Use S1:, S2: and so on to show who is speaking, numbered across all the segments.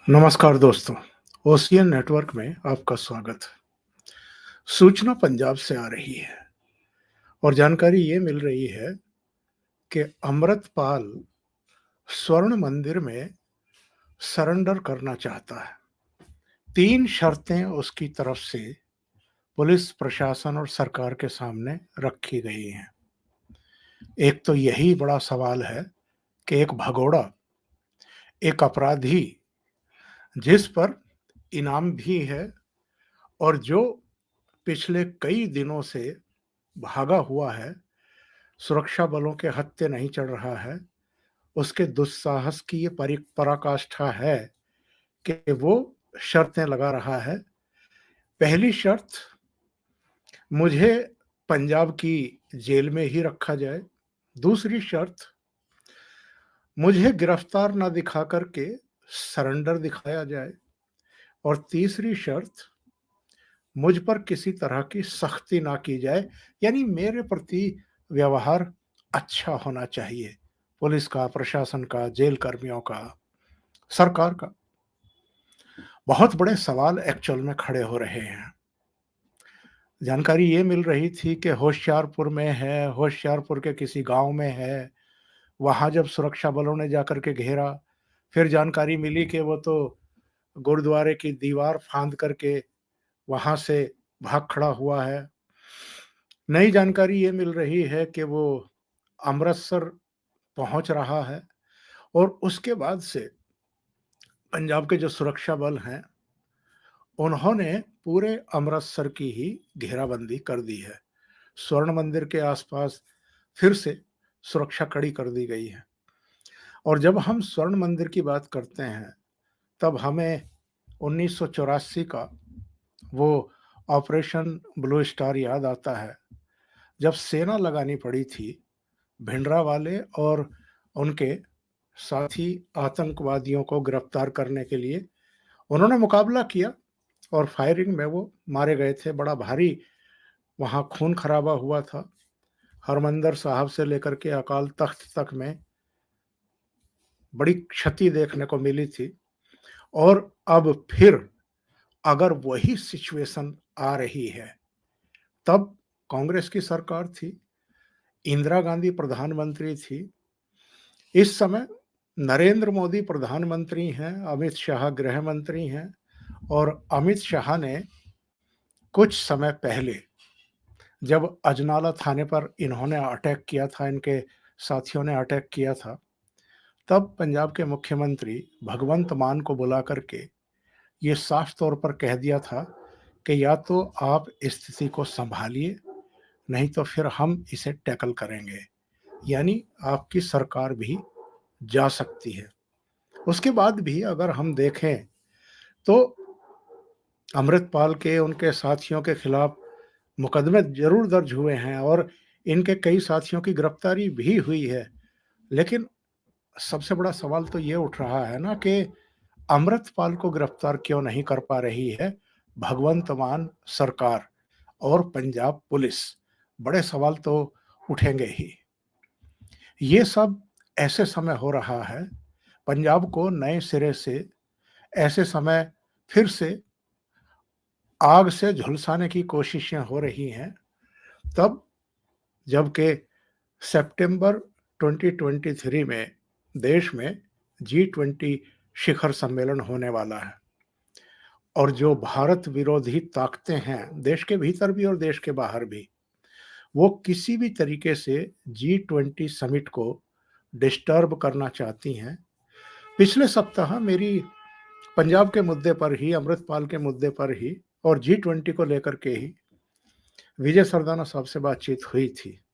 S1: नमस्कार दोस्तों, ocean network में आपका स्वागत है। सूचना पंजाब से आ रही है और जानकारी ये मिल रही है कि अमृतपाल स्वर्ण मंदिर में सरेंडर करना चाहता है। 3 शर्तें उसकी तरफ से पुलिस प्रशासन और सरकार के सामने रखी गई हैं। एक तो यही बड़ा सवाल है कि एक भगोड़ा, एक अपराधी जिस पर इनाम भी है और जो पिछले कई दिनों से भागा हुआ है, सुरक्षा बलों के हत्थे नहीं चढ़ रहा है, उसके दुस्साहस की ये पराकाष्ठा है कि वो शर्तें लगा रहा है। पहली शर्त, मुझे पंजाब की जेल में ही रखा जाए। दूसरी शर्त, मुझे गिरफ्तार ना दिखा कर के सरेंडर दिखाया जाए। और तीसरी शर्त, मुझ पर किसी तरह की सख्ती ना की जाए, यानी मेरे प्रति व्यवहार अच्छा होना चाहिए। पुलिस का, प्रशासन का, जेल कर्मियों का, सरकार का। बहुत बड़े सवाल एक्चुअल में खड़े हो रहे हैं। जानकारी ये मिल रही थी कि होशियारपुर में है, होशियारपुर के किसी गाँव में है। वहाँ जब सुरक्षा बलों ने जाकर के घेरा, फिर जानकारी मिली कि वो तो गुरुद्वारे की दीवार फांद करके वहाँ से भाग खड़ा हुआ है। नई जानकारी ये मिल रही है कि वो अमृतसर पहुँच रहा है और उसके बाद से पंजाब के जो सुरक्षा बल हैं, उन्होंने पूरे अमृतसर की ही घेराबंदी कर दी है। स्वर्ण मंदिर के आसपास फिर से सुरक्षा कड़ी कर दी गई है। और जब हम स्वर्ण मंदिर की बात करते हैं, तब हमें 1984 का वो ऑपरेशन ब्लू स्टार याद आता है, जब सेना लगानी पड़ी थी भिंडरावाले और उनके साथी आतंकवादियों को गिरफ्तार करने के लिए। उन्होंने मुकाबला किया और फायरिंग में वो मारे गए थे। बड़ा भारी वहाँ खून खराबा हुआ था। हरमंदिर साहब से लेकर के अकाल तख्त तक में बड़ी क्षति देखने को मिली थी। और अब फिर अगर वही सिचुएशन आ रही है, तब कांग्रेस की सरकार थी, इंदिरा गांधी प्रधानमंत्री थी, इस समय नरेंद्र मोदी प्रधानमंत्री हैं, अमित शाह गृह मंत्री हैं। और अमित शाह ने कुछ समय पहले जब अजनाला थाने पर इन्होंने अटैक किया था, इनके साथियों ने अटैक किया था, तब पंजाब के मुख्यमंत्री भगवंत मान को बुला करके ये साफ तौर पर कह दिया था कि या तो आप स्थिति को संभालिए, नहीं तो फिर हम इसे टैकल करेंगे, यानी आपकी सरकार भी जा सकती है। उसके बाद भी अगर हम देखें तो अमृतपाल के, उनके साथियों के खिलाफ मुकदमे जरूर दर्ज हुए हैं और इनके कई साथियों की गिरफ्तारी भी हुई है। लेकिन सबसे बड़ा सवाल तो ये उठ रहा है ना कि अमृतपाल को गिरफ्तार क्यों नहीं कर पा रही है भगवंत मान सरकार और पंजाब पुलिस। बड़े सवाल तो उठेंगे ही। ये सब ऐसे समय हो रहा है, पंजाब को नए सिरे से ऐसे समय फिर से आग से झुलसाने की कोशिशें हो रही हैं, तब जबकि सितंबर 2023 में देश में G20 शिखर सम्मेलन होने वाला है। और जो भारत विरोधी ताकतें हैं, देश के भीतर भी और देश के बाहर भी, वो किसी भी तरीके से G20 समिट को डिस्टर्ब करना चाहती हैं। पिछले सप्ताह मेरी पंजाब के मुद्दे पर ही, अमृतपाल के मुद्दे पर ही और G20 को लेकर के ही विजय सरदाना साहब से बातचीत हुई थी।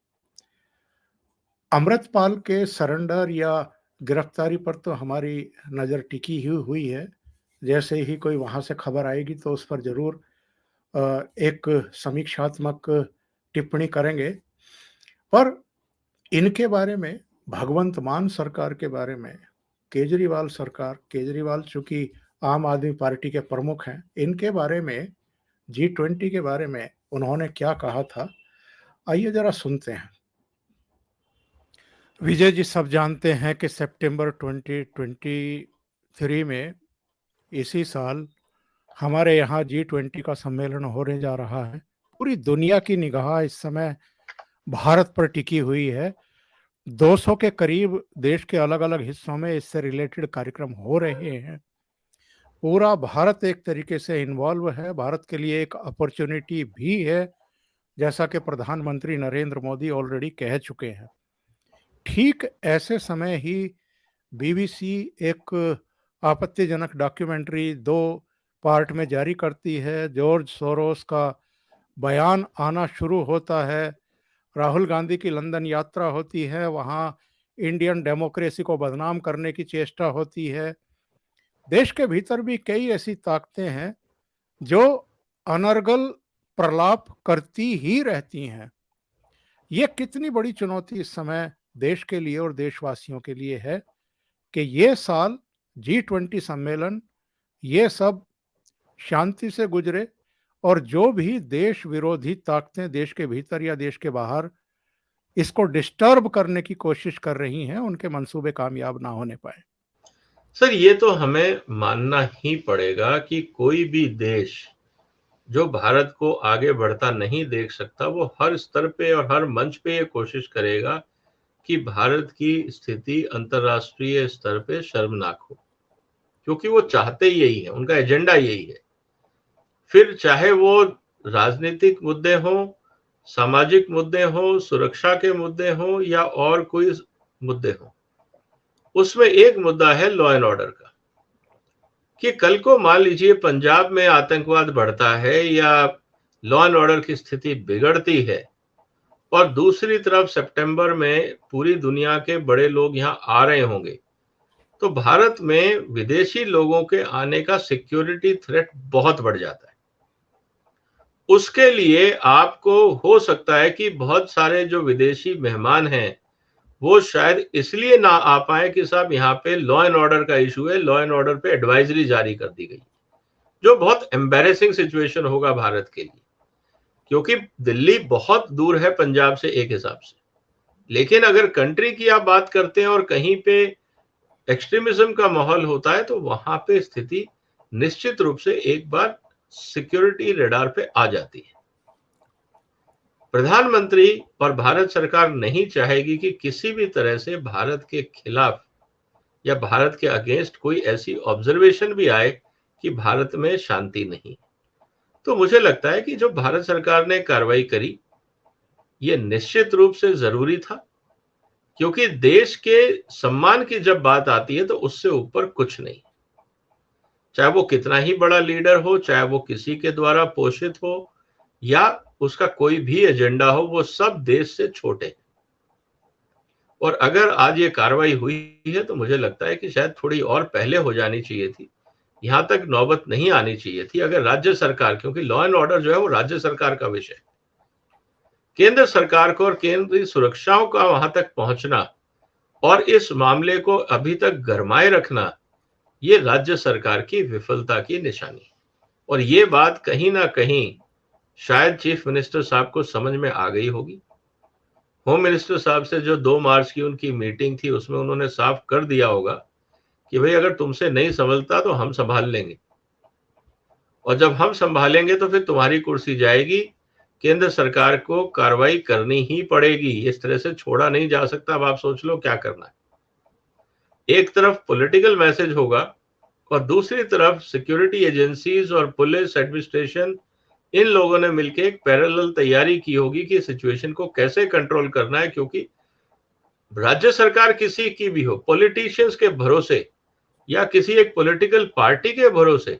S1: अमृतपाल के सरेंडर या गिरफ्तारी पर तो हमारी नज़र टिकी ही हुई है। जैसे ही कोई वहाँ से खबर आएगी तो उस पर ज़रूर एक समीक्षात्मक टिप्पणी करेंगे। पर इनके बारे में, भगवंत मान सरकार के बारे में, केजरीवाल चूँकि आम आदमी पार्टी के प्रमुख हैं, इनके बारे में, G20 के बारे में उन्होंने क्या कहा था, आइए ज़रा सुनते हैं। विजय जी, सब जानते हैं कि सितंबर 2023 में इसी साल हमारे यहाँ G20 का सम्मेलन होने जा रहा है। पूरी दुनिया की निगाह इस समय भारत पर टिकी हुई है। 200 के करीब देश के अलग अलग हिस्सों में इससे रिलेटेड कार्यक्रम हो रहे हैं। पूरा भारत एक तरीके से इन्वॉल्व है। भारत के लिए एक अपॉर्चुनिटी भी है, जैसा कि प्रधानमंत्री नरेंद्र मोदी ऑलरेडी कह चुके हैं। ठीक ऐसे समय ही बीबीसी एक आपत्तिजनक डॉक्यूमेंट्री 2 पार्ट में जारी करती है। जॉर्ज सोरोस का बयान आना शुरू होता है। राहुल गांधी की लंदन यात्रा होती है, वहाँ इंडियन डेमोक्रेसी को बदनाम करने की चेष्टा होती है। देश के भीतर भी कई ऐसी ताकतें हैं जो अनर्गल प्रलाप करती ही रहती हैं। ये कितनी बड़ी चुनौती इस समय देश के लिए और देशवासियों के लिए है कि ये साल G20 सम्मेलन ये सब शांति से गुजरे और जो भी देश विरोधी ताकतें देश के भीतर या देश के बाहर इसको डिस्टर्ब करने की कोशिश कर रही हैं, उनके मंसूबे कामयाब ना होने पाए।
S2: सर, ये तो हमें मानना ही पड़ेगा कि कोई भी देश जो भारत को आगे बढ़ता नहीं देख सकता, वो हर स्तर पे और हर मंच पे ये कोशिश करेगा कि भारत की स्थिति अंतर्राष्ट्रीय स्तर पे शर्मनाक हो, क्योंकि वो चाहते यही है, उनका एजेंडा यही है। फिर चाहे वो राजनीतिक मुद्दे हों, सामाजिक मुद्दे हों, सुरक्षा के मुद्दे हों या और कोई मुद्दे हों, उसमें एक मुद्दा है लॉ एंड ऑर्डर का, कि कल को मान लीजिए पंजाब में आतंकवाद बढ़ता है या लॉ एंड ऑर्डर की स्थिति बिगड़ती है और दूसरी तरफ सितंबर में पूरी दुनिया के बड़े लोग यहां आ रहे होंगे, तो भारत में विदेशी लोगों के आने का सिक्योरिटी थ्रेट बहुत बढ़ जाता है। उसके लिए आपको हो सकता है कि बहुत सारे जो विदेशी मेहमान हैं वो शायद इसलिए ना आ पाए कि साहब यहाँ पे लॉ एंड ऑर्डर का इशू है, लॉ एंड ऑर्डर पे एडवाइजरी जारी कर दी गई, जो बहुत एम्बैरेसिंग सिचुएशन होगा भारत के लिए, क्योंकि दिल्ली बहुत दूर है पंजाब से एक हिसाब से। लेकिन अगर कंट्री की आप बात करते हैं और कहीं पे एक्सट्रीमिज्म का माहौल होता है तो वहां पे स्थिति निश्चित रूप से एक बार सिक्योरिटी रडार पे आ जाती है। प्रधानमंत्री और भारत सरकार नहीं चाहेगी कि किसी भी तरह से भारत के खिलाफ या भारत के अगेंस्ट कोई ऐसी ऑब्जर्वेशन भी आए कि भारत में शांति नहीं। तो मुझे लगता है कि जो भारत सरकार ने कार्रवाई करी ये निश्चित रूप से जरूरी था, क्योंकि देश के सम्मान की जब बात आती है तो उससे ऊपर कुछ नहीं, चाहे वो कितना ही बड़ा लीडर हो, चाहे वो किसी के द्वारा पोषित हो या उसका कोई भी एजेंडा हो, वो सब देश से छोटे। और अगर आज ये कार्रवाई हुई है तो मुझे लगता है कि शायद थोड़ी और पहले हो जानी चाहिए थी, यहां तक नौबत नहीं आनी चाहिए थी। अगर राज्य सरकार, क्योंकि लॉ एंड ऑर्डर जो है वो राज्य सरकार का विषय है, केंद्र सरकार को और केंद्रीय सुरक्षाओं का वहां तक पहुंचना और इस मामले को अभी तक गरमाए रखना, ये राज्य सरकार की विफलता की निशानी। और ये बात कहीं ना कहीं शायद चीफ मिनिस्टर साहब को समझ में आ गई होगी। होम मिनिस्टर साहब से जो 2 मार्च की उनकी मीटिंग थी उसमें उन्होंने साफ कर दिया होगा कि भाई अगर तुमसे नहीं संभलता तो हम संभाल लेंगे, और जब हम संभालेंगे तो फिर तुम्हारी कुर्सी जाएगी, केंद्र सरकार को कार्रवाई करनी ही पड़ेगी, इस तरह से छोड़ा नहीं जा सकता। अब आप सोच लो क्या करना है। एक तरफ पॉलिटिकल मैसेज होगा और दूसरी तरफ सिक्योरिटी एजेंसीज और पुलिस एडमिनिस्ट्रेशन, इन लोगों ने मिलकर एक पैरेलल तैयारी की होगी कि सिचुएशन को कैसे कंट्रोल करना है, क्योंकि राज्य सरकार किसी की भी हो, पॉलिटिशियंस के भरोसे या किसी एक पॉलिटिकल पार्टी के भरोसे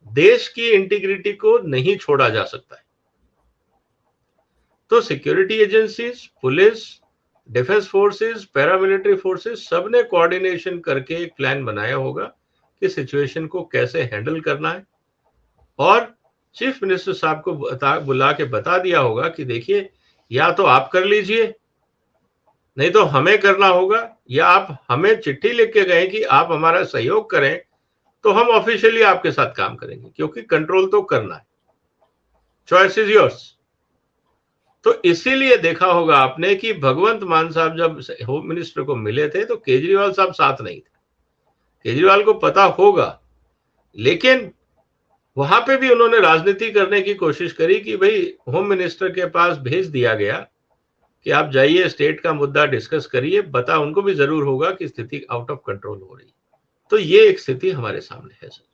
S2: देश की इंटीग्रिटी को नहीं छोड़ा जा सकता है। तो security agencies, police, defence forces, paramilitary forces, सबने कोऑर्डिनेशन करके एक प्लान बनाया होगा कि सिचुएशन को कैसे हैंडल करना है, और चीफ मिनिस्टर साहब को बुला के बता दिया होगा कि देखिए या तो आप कर लीजिए, नहीं तो हमें करना होगा, या आप हमें चिट्ठी लिख के गए कि आप हमारा सहयोग करें तो हम ऑफिशियली आपके साथ काम करेंगे, क्योंकि कंट्रोल तो करना है, चॉइस इज योर्स। तो इसीलिए देखा होगा आपने कि भगवंत मान साहब जब होम मिनिस्टर को मिले थे तो केजरीवाल साहब साथ नहीं थे। केजरीवाल को पता होगा लेकिन वहां पे भी उन्होंने राजनीति करने की कोशिश करी कि भाई होम मिनिस्टर के पास भेज दिया गया कि आप जाइए, स्टेट का मुद्दा डिस्कस करिए, उनको भी जरूर होगा कि स्थिति आउट ऑफ कंट्रोल हो रही। तो ये एक स्थिति हमारे सामने है सर।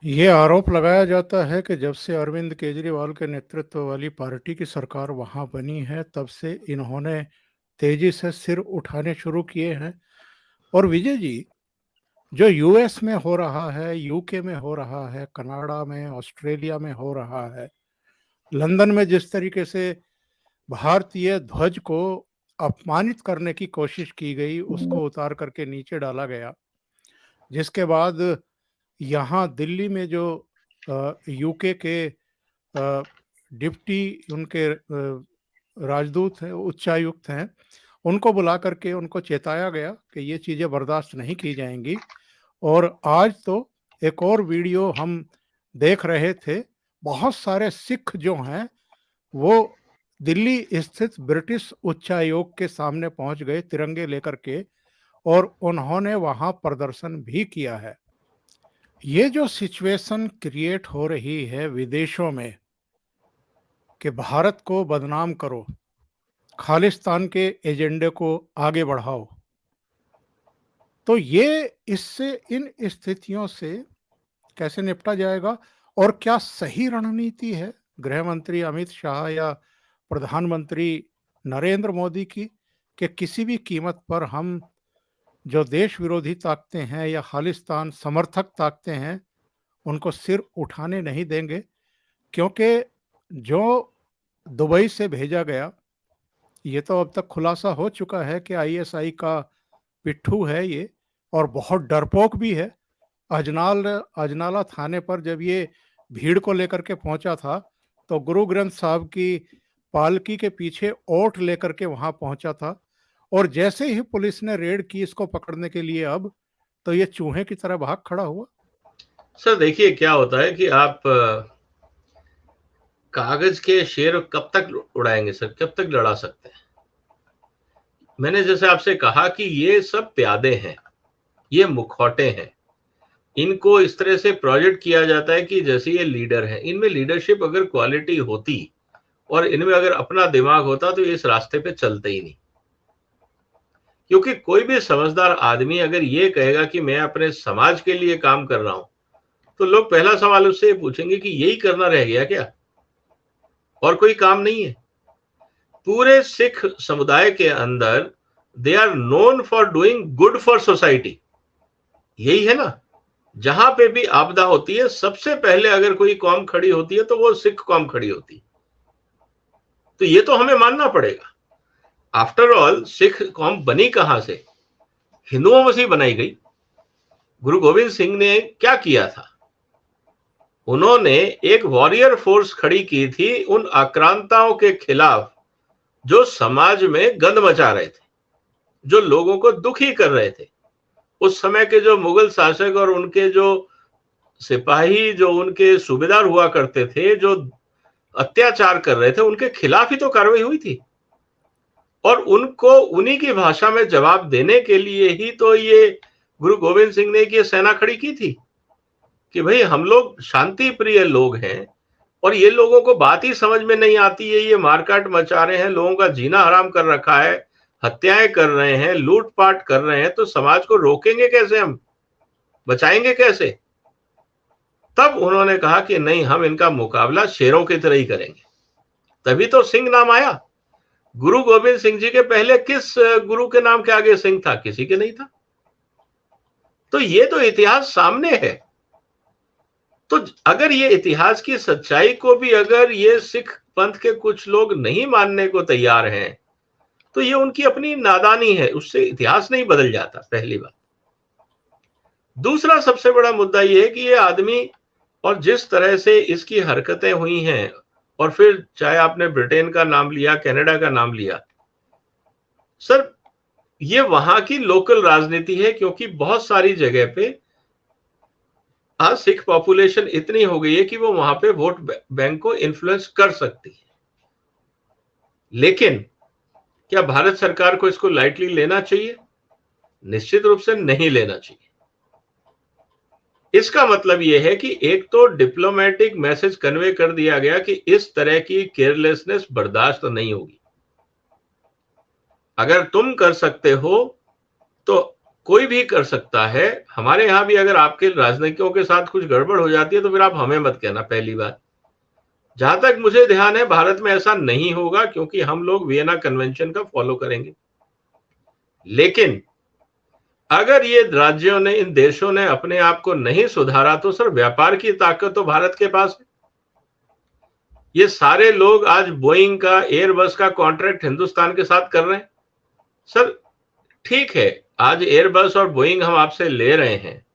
S1: ये आरोप लगाया जाता है कि जब से अरविंद केजरीवाल के नेतृत्व वाली पार्टी की सरकार वहां बनी है, तब से इन्होंने तेजी से सिर उठाने शुरू किए हैं। और विजय जी, जो यूएस में हो रहा है, यूके में हो रहा है, कनाडा में, ऑस्ट्रेलिया में हो रहा है, लंदन में जिस तरीके से भारतीय ध्वज को अपमानित करने की कोशिश की गई, उसको उतार करके नीचे डाला गया, जिसके बाद यहाँ दिल्ली में जो यूके के डिप्टी उनके राजदूत हैं, उच्चायुक्त हैं, उनको बुला करके उनको चेताया गया कि ये चीज़ें बर्दाश्त नहीं की जाएंगी। और आज तो एक और वीडियो हम देख रहे थे, बहुत सारे सिख जो हैं वो दिल्ली स्थित ब्रिटिश उच्चायोग के सामने पहुंच गए तिरंगे लेकर के, और उन्होंने वहां प्रदर्शन भी किया है। ये जो सिचुएशन क्रिएट हो रही है विदेशों में कि भारत को बदनाम करो, खालिस्तान के एजेंडे को आगे बढ़ाओ, तो ये इससे, इन स्थितियों से कैसे निपटा जाएगा? और क्या सही रणनीति है गृह मंत्री अमित शाह या प्रधानमंत्री नरेंद्र मोदी की कि किसी भी कीमत पर हम जो देश विरोधी ताकतें हैं या खालिस्तान समर्थक ताकतें हैं उनको सिर उठाने नहीं देंगे? क्योंकि जो दुबई से भेजा गया, ये तो अब तक खुलासा हो चुका है कि आईएसआई का पिट्ठू है ये, और बहुत डरपोक भी है। अजनाला थाने पर जब ये भीड़ को लेकर के पहुंचा था, तो गुरु ग्रंथ साहब की पालकी के पीछे ओट लेकर के वहां पहुंचा था, और जैसे ही पुलिस ने रेड की इसको पकड़ने के लिए, अब तो ये चूहे की तरह भाग खड़ा हुआ।
S2: सर देखिए क्या होता है कि आप कागज के शेर कब तक उड़ाएंगे सर, कब तक लड़ा सकते हैं? मैंने जैसे आपसे कहा कि ये सब प्यादे हैं, ये मुखौटे हैं, इनको इस तरह से प्रोजेक्ट किया जाता है कि जैसे ये लीडर है। इनमें लीडरशिप अगर क्वालिटी होती और इनमें अगर अपना दिमाग होता तो ये इस रास्ते पे चलते ही नहीं। क्योंकि कोई भी समझदार आदमी अगर ये कहेगा कि मैं अपने समाज के लिए काम कर रहा हूं, तो लोग पहला सवाल उससे पूछेंगे कि यही करना रह गया क्या, और कोई काम नहीं है? पूरे सिख समुदाय के अंदर they are known for doing good for society. यही है ना, जहां पे भी आपदा होती है सबसे पहले अगर कोई कौम खड़ी होती है तो वो सिख कौम खड़ी होती है। तो ये तो हमें मानना पड़ेगा। आफ्टर ऑल सिख कौम बनी कहां से? हिंदुओं में से बनाई गई। गुरु गोविंद सिंह ने क्या किया था? उन्होंने एक वॉरियर फोर्स खड़ी की थी उन आक्रांताओं के खिलाफ जो समाज में गंद मचा रहे थे, जो लोगों को दुखी कर रहे थे। उस समय के जो मुगल शासक और उनके जो सिपाही, जो उनके सूबेदार हुआ करते थे, जो अत्याचार कर रहे थे, उनके खिलाफ ही तो कार्रवाई हुई थी। और उनको उन्हीं की भाषा में जवाब देने के लिए ही तो ये गुरु गोविंद सिंह ने ये सेना खड़ी की थी कि भाई हम लोग शांति प्रिय लोग हैं, और ये लोगों को बात ही समझ में नहीं आती है, ये मारकाट मचा रहे हैं, लोगों का जीना हराम कर रखा है, हत्याएं कर रहे हैं, लूटपाट कर रहे हैं, तो समाज को रोकेंगे कैसे, हम बचाएंगे कैसे? तब उन्होंने कहा कि नहीं, हम इनका मुकाबला शेरों की तरह ही करेंगे। तभी तो सिंह नाम आया। गुरु गोविंद सिंह जी के पहले किस गुरु के नाम के आगे सिंह था? किसी के नहीं था। तो ये तो इतिहास सामने है। तो अगर ये इतिहास की सच्चाई को भी अगर ये सिख पंथ के कुछ लोग नहीं मानने को तैयार हैं, तो ये उनकी अपनी नादानी है, उससे इतिहास नहीं बदल जाता, पहली बात। दूसरा सबसे बड़ा मुद्दा ये है कि ये आदमी, और जिस तरह से इसकी हरकतें हुई हैं, और फिर चाहे आपने ब्रिटेन का नाम लिया, कनाडा का नाम लिया, सर ये वहां की लोकल राजनीति है, क्योंकि बहुत सारी जगह पे आज सिख पॉपुलेशन इतनी हो गई है कि वो वहां पे वोट बैंक को इन्फ्लुएंस कर सकती है। लेकिन क्या भारत सरकार को इसको लाइटली लेना चाहिए? निश्चित रूप से नहीं लेना चाहिए। इसका मतलब यह है कि एक तो डिप्लोमेटिक मैसेज कन्वे कर दिया गया कि इस तरह की केयरलेसनेस बर्दाश्त तो नहीं होगी। अगर तुम कर सकते हो तो कोई भी कर सकता है। हमारे यहां भी अगर आपके राजनीतियों के साथ कुछ गड़बड़ हो जाती है तो फिर आप हमें मत कहना। पहली बात, जहां तक मुझे ध्यान है भारत में ऐसा नहीं होगा, क्योंकि हम लोग वियना कन्वेंशन का फॉलो करेंगे। लेकिन अगर ये राज्यों ने, इन देशों ने अपने आप को नहीं सुधारा तो सर व्यापार की ताकत तो भारत के पास है। ये सारे लोग आज बोइंग का, एयरबस का कॉन्ट्रैक्ट हिंदुस्तान के साथ कर रहे हैं। सर ठीक है, आज एयरबस और बोइंग हम आपसे ले रहे हैं,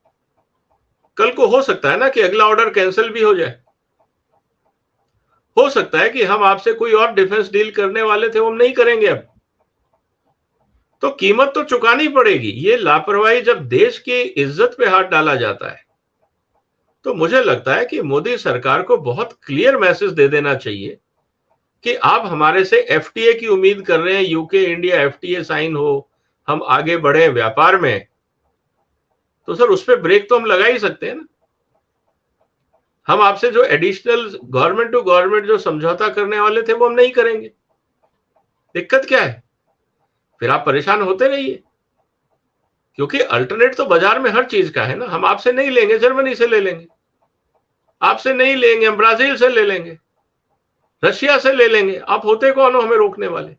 S2: कल को हो सकता है ना कि अगला ऑर्डर कैंसिल भी हो जाए। हो सकता है कि हम आपसे कोई और डिफेंस डील करने वाले थे, वो हम नहीं करेंगे अब, तो कीमत तो चुकानी पड़ेगी। ये लापरवाही जब देश की इज्जत पे हाथ डाला जाता है तो मुझे लगता है कि मोदी सरकार को बहुत क्लियर मैसेज दे देना चाहिए कि आप हमारे से एफटीए की उम्मीद कर रहे हैं, यूके इंडिया एफटीए साइन हो, हम आगे बढ़े व्यापार में, तो सर उस पर ब्रेक तो हम लगा ही सकते हैं ना। हम आपसे जो एडिशनल गवर्नमेंट टू गवर्नमेंट जो समझौता करने वाले थे वो हम नहीं करेंगे। दिक्कत क्या है? फिर आप परेशान होते रहिए, क्योंकि अल्टरनेट तो बाजार में हर चीज का है ना। हम आपसे नहीं लेंगे, जर्मनी से ले लेंगे, आपसे नहीं लेंगे, हम ब्राजील से ले लेंगे, रशिया से ले लेंगे, आप होते कौन हो हमें रोकने वाले?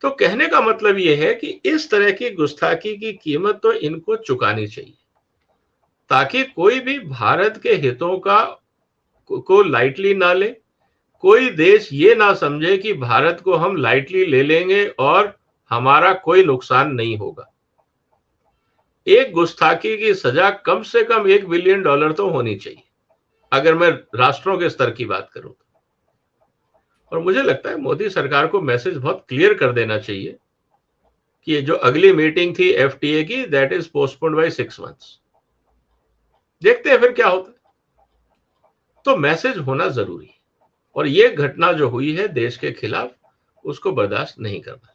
S2: तो कहने का मतलब यह है कि इस तरह की गुस्ताखी की कीमत तो इनको चुकानी चाहिए, ताकि कोई भी भारत के हितों को लाइटली ना ले। कोई देश ये ना समझे कि भारत को हम लाइटली ले लेंगे और हमारा कोई नुकसान नहीं होगा। एक गुस्ताखी की सजा कम से कम $1 बिलियन तो होनी चाहिए, अगर मैं राष्ट्रों के स्तर की बात करूं तो। और मुझे लगता है मोदी सरकार को मैसेज बहुत क्लियर कर देना चाहिए कि ये जो अगली मीटिंग थी एफटीए की, that is postponed by 6 months. देखते हैं फिर क्या होता है। तो मैसेज होना जरूरी है, और ये घटना जो हुई है देश के खिलाफ, उसको बर्दाश्त नहीं करना।